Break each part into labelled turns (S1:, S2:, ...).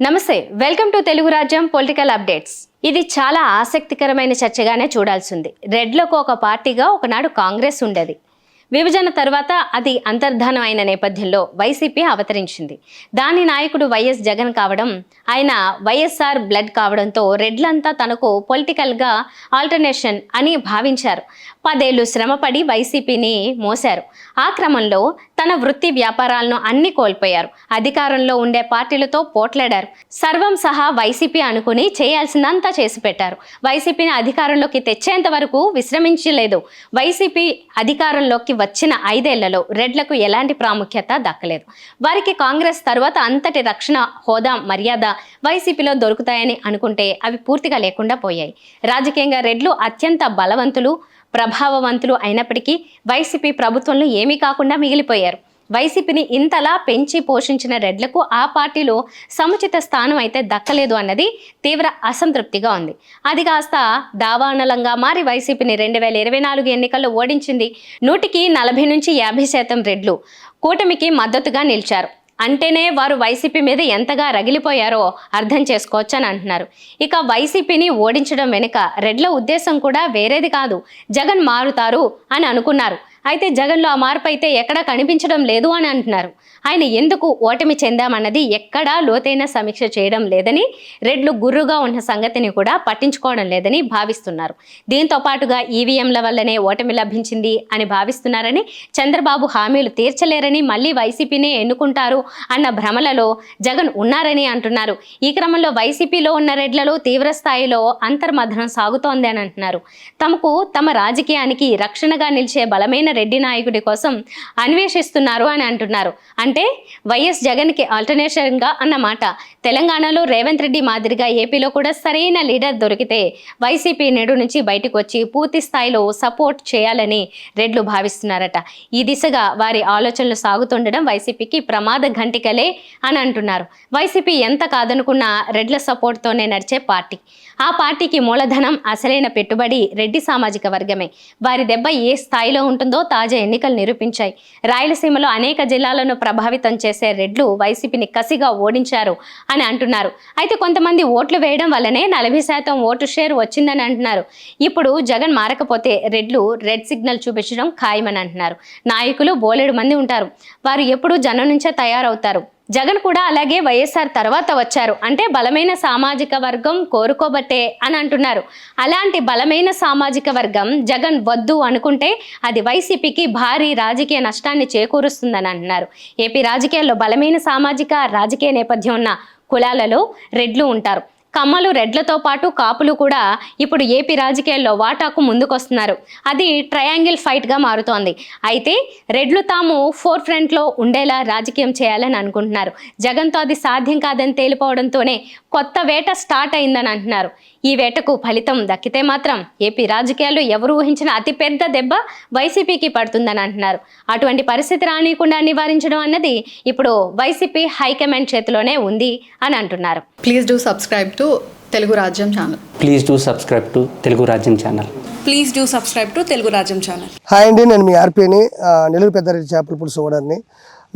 S1: నమస్తే, welcome to Telugu రాజ్యం political updates. ఇది చాలా ఆసక్తికరమైన చర్చగానే చూడాల్సింది. రెడ్లకు ఒక పార్టీగా ఒకనాడు కాంగ్రెస్ ఉండేది. విభజన తర్వాత అది అంతర్ధానం అయిన నేపథ్యంలో వైసీపీ అవతరించింది. దాని నాయకుడు వైఎస్ జగన్ కావడం, ఆయన వైఎస్ఆర్ బ్లడ్ కావడంతో రెడ్లంతా తనకు పొలిటికల్గా ఆల్టర్నేషన్ అని భావించారు. 10 ఏళ్లు శ్రమపడి వైసీపీని మోశారు. ఆ క్రమంలో తన వృత్తి వ్యాపారాలను అన్ని కోల్పోయారు. అధికారంలో ఉండే పార్టీలతో పోట్లాడారు. సర్వం సహా వైసీపీ అనుకుని చేయాల్సిందంతా చేసి పెట్టారు. వైసీపీని అధికారంలోకి తెచ్చేంత వరకు విశ్రమించలేదు. వైసీపీ అధికారంలోకి వచ్చిన 5 ఏళ్లలో రెడ్లకు ఎలాంటి ప్రాముఖ్యత దక్కలేదు. వారికి కాంగ్రెస్ తర్వాత అంతటి రక్షణ, హోదా, మర్యాద వైసీపీలో దొరుకుతాయని అనుకుంటే అవి పూర్తిగా లేకుండా పోయాయి. రాజకీయంగా రెడ్లు అత్యంత బలవంతులు, ప్రభావవంతులు అయినప్పటికీ వైసీపీ ప్రభుత్వంలో ఏమీ కాకుండా మిగిలిపోయారు. వైసీపీని ఇంతలా పెంచి పోషించిన రెడ్లకు ఆ పార్టీలో సముచిత స్థానం అయితే దక్కలేదు అన్నది తీవ్ర అసంతృప్తిగా ఉంది. అది కాస్త దావానలంగా మారి వైసీపీని 2024 ఎన్నికల్లో ఓడించింది. 100కి 40 నుంచి 50% రెడ్లు కూటమికి మద్దతుగా నిలిచారు. అంటేనే వారు వైసీపీ మీద ఎంతగా రగిలిపోయారో అర్థం చేసుకోవచ్చని అంటున్నారు. ఇక వైసీపీని ఓడించడం వెనుక రెడ్ల ఉద్దేశం కూడా వేరేది కాదు. జగన్ మారుతారు అని అనుకున్నారు. అయితే జగన్లో ఆ మార్పు అయితే ఎక్కడా కనిపించడం లేదు అని అంటున్నారు. ఆయన ఎందుకు ఓటమి చెందామన్నది ఎక్కడా లోతైన సమీక్ష చేయడం లేదని, రెడ్లు గుర్రుగా ఉన్న సంగతిని కూడా పట్టించుకోవడం లేదని భావిస్తున్నారు. దీంతో పాటుగా ఈవీఎంల వల్లనే ఓటమి లభించింది అని భావిస్తున్నారని, చంద్రబాబు హామీలు తీర్చలేరని, మళ్ళీ వైసీపీనే ఎన్నుకుంటారు అన్న భ్రమలలో జగన్ ఉన్నారని అంటున్నారు. ఈ క్రమంలో వైసీపీలో ఉన్న రెడ్లలో తీవ్ర స్థాయిలో అంతర్మథనం సాగుతోంది అని అంటున్నారు. తమకు తమ రాజకీయానికి రక్షణగా నిలిచే బలమైన రెడ్డి నాయకుడి కోసం అన్వేషిస్తున్నారు అని అంటున్నారు. అంటే వైఎస్ జగన్కి ఆల్టర్నేషన్గా అన్నమాట. తెలంగాణలో రేవంత్ రెడ్డి మాదిరిగా ఏపీలో కూడా సరైన లీడర్ దొరికితే వైసీపీ నేడు నుంచి బయటకు వచ్చి పూర్తి స్థాయిలో సపోర్ట్ చేయాలని రెడ్లు భావిస్తున్నారట. ఈ దిశగా వారి ఆలోచనలు సాగుతుండడం వైసీపీకి ప్రమాద ఘంటికలే అని అంటున్నారు. వైసీపీ ఎంత కాదనుకున్నా రెడ్ల సపోర్ట్తోనే నడిచే పార్టీ. ఆ పార్టీకి మూలధనం, అసలైన పెట్టుబడి రెడ్డి సామాజిక వర్గమే. వారి దెబ్బ ఏ స్థాయిలో ఉంటుందో తాజా ఎన్నికలు నిరూపించాయి. రాయలసీమలో అనేక జిల్లాలను ప్రభావితం చేసే రెడ్లు వైసీపీని కసిగా ఓడించారు అని అంటున్నారు. అయితే కొంతమంది ఓట్లు వేయడం వల్లనే 40% ఓటు షేర్ వచ్చిందని అంటున్నారు. ఇప్పుడు జగన్ మారకపోతే రెడ్లు రెడ్ సిగ్నల్ చూపించడం ఖాయమని అంటున్నారు. నాయకులు బోలెడు మంది ఉంటారు. వారు ఎప్పుడూ జనం నుంచే తయారవుతారు. జగన్ కూడా అలాగే వైఎస్ఆర్ తర్వాత వచ్చారు. అంటే బలమైన సామాజిక వర్గం కోరుకోబట్టే అని అంటున్నారు. అలాంటి బలమైన సామాజిక వర్గం జగన్ వద్దు అనుకుంటే అది వైసీపీకి భారీ రాజకీయ నష్టాన్ని చేకూరుస్తుందని అంటున్నారు. ఏపీ రాజకీయాల్లో బలమైన సామాజిక రాజకీయ నేపథ్యం ఉన్న కులాలలో రెడ్లు ఉంటారు. కమ్మలు, రెడ్లతో పాటు కాపులు కూడా ఇప్పుడు ఏపీ రాజకీయాల్లో వాటాకు ముందుకొస్తున్నారు. అది ట్రయాంగిల్ ఫైట్గా మారుతోంది. అయితే రెడ్లు తాము ఫోర్ ఫ్రంట్లో ఉండేలా రాజకీయం చేయాలని అనుకుంటున్నారు. జగన్తో అది సాధ్యం కాదని తేలిపోవడంతోనే కొత్త వేట స్టార్ట్ అయిందని అంటున్నారు. ఈ వేటకు ఫలితం దక్కితే మాత్రం ఏపీ రాజకీయాల్లో ఎవరు ఊహించిన అతిపెద్ద దెబ్బ వైసీపీకి పడుతుందని అంటున్నారు. అటువంటి పరిస్థితి రానియకుండా నివారించడం అన్నది ఇప్పుడు వైసీపీ హైకమాండ్ చేతిలోనే ఉంది అని అంటున్నారు.
S2: Please do subscribe to Telugu Rajyam channel.
S3: Please do subscribe to Telugu Rajyam channel.
S4: Please do subscribe to Telugu Rajyam channel.
S5: Hi అండి, నేను మీ ఆర్పీని, నెల్లూరు పెద్దారెడ్డి చేపల పులుసు ఓనర్ని.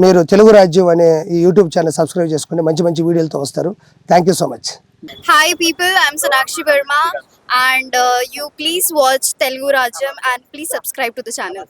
S5: మీరు తెలుగు రాజ్యం అనే ఈ యూట్యూబ్ ఛానల్ సబ్స్క్రైబ్ చేసుకుని మంచి మంచి వీడియోలతో వస్తారు. Thank you so much.
S6: Hi people, I'm Sonakshi Verma and you please watch Telugu Rajyam and please subscribe to the channel.